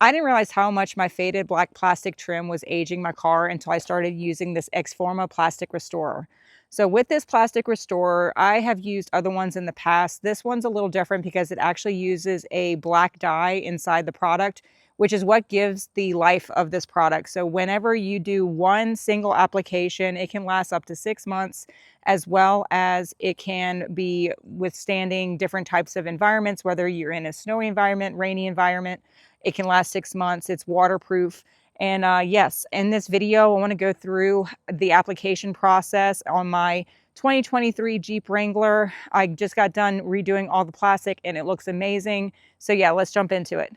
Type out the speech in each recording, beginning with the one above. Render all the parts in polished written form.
I didn't realize how much my faded black plastic trim was aging my car until I started using this ExoForma Plastic Restorer. So with this plastic restorer, I have used other ones in the past. This one's a little different because it actually uses a black dye inside the product, which is what gives the life of this product. So whenever you do one single application, it can last up to 6 months, as well as it can be withstanding different types of environments, whether you're in a snowy environment, rainy environment. It can last 6 months. It's waterproof. And yes, in this video, I want to go through the application process on my 2023 Jeep Wrangler. I just got done redoing all the plastic and it looks amazing. So yeah, let's jump into it.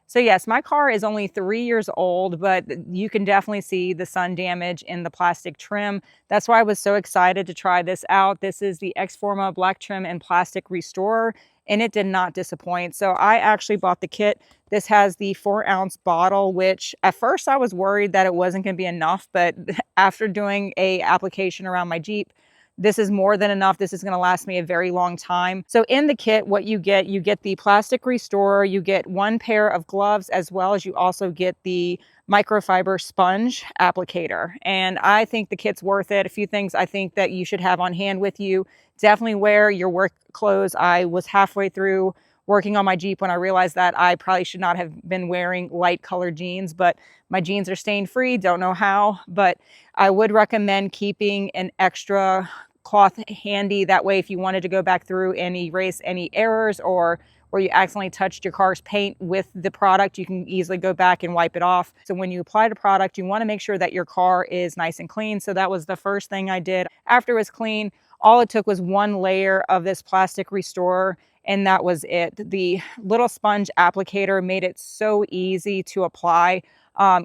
So yes, my car is only 3 years old, but you can definitely see the sun damage in the plastic trim. That's why I was so excited to try this out. This is the ExoForma Black Trim and Plastic Restorer, and it did not disappoint. So I actually bought the kit. This has the 4-ounce bottle, which at first I was worried that it wasn't going to be enough, but after doing a application around my Jeep, this is more than enough. This is going to last me a very long time. So in the kit, what you get the plastic restorer, you get 1 pair of gloves, as well as you also get the microfiber sponge applicator. And I think the kit's worth it. A few things I think that you should have on hand with you. Definitely wear your work clothes. I was halfway through working on my Jeep when I realized that I probably should not have been wearing light colored jeans, but my jeans are stain free, don't know how, but I would recommend keeping an extra cloth handy. That way, if you wanted to go back through and erase any errors or where you accidentally touched your car's paint with the product, you can easily go back and wipe it off. So when you apply the product, you want to make sure that your car is nice and clean. So that was the first thing I did. After it was clean, all it took was 1 layer of this plastic restorer, and that was it. The little sponge applicator made it so easy to apply.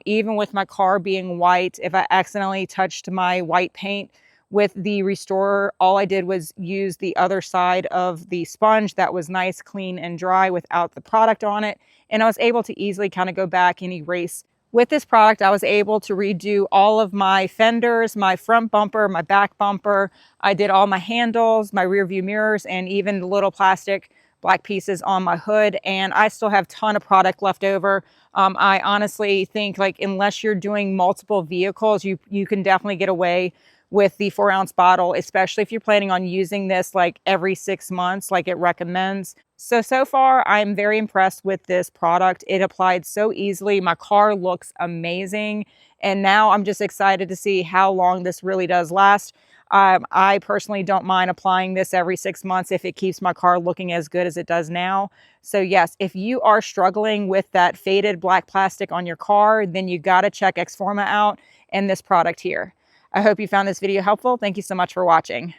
Even with my car being white, if I accidentally touched my white paint with the restorer, all I did was use the other side of the sponge that was nice, clean, and dry without the product on it. And I was able to easily kind of go back and erase. With this product, I was able to redo all of my fenders, my front bumper, my back bumper. I did all my handles, my rear view mirrors, and even the little plastic black pieces on my hood. And I still have a ton of product left over. I honestly think, like, unless you're doing multiple vehicles, you can definitely get away with the 4-ounce bottle, especially if you're planning on using this like every 6 months, like it recommends. So far, I'm very impressed with this product. It applied so easily. My car looks amazing. And now I'm just excited to see how long this really does last. I personally don't mind applying this every 6 months if it keeps my car looking as good as it does now. So yes, if you are struggling with that faded black plastic on your car, then you got to check ExoForma out and this product here. I hope you found this video helpful. Thank you so much for watching.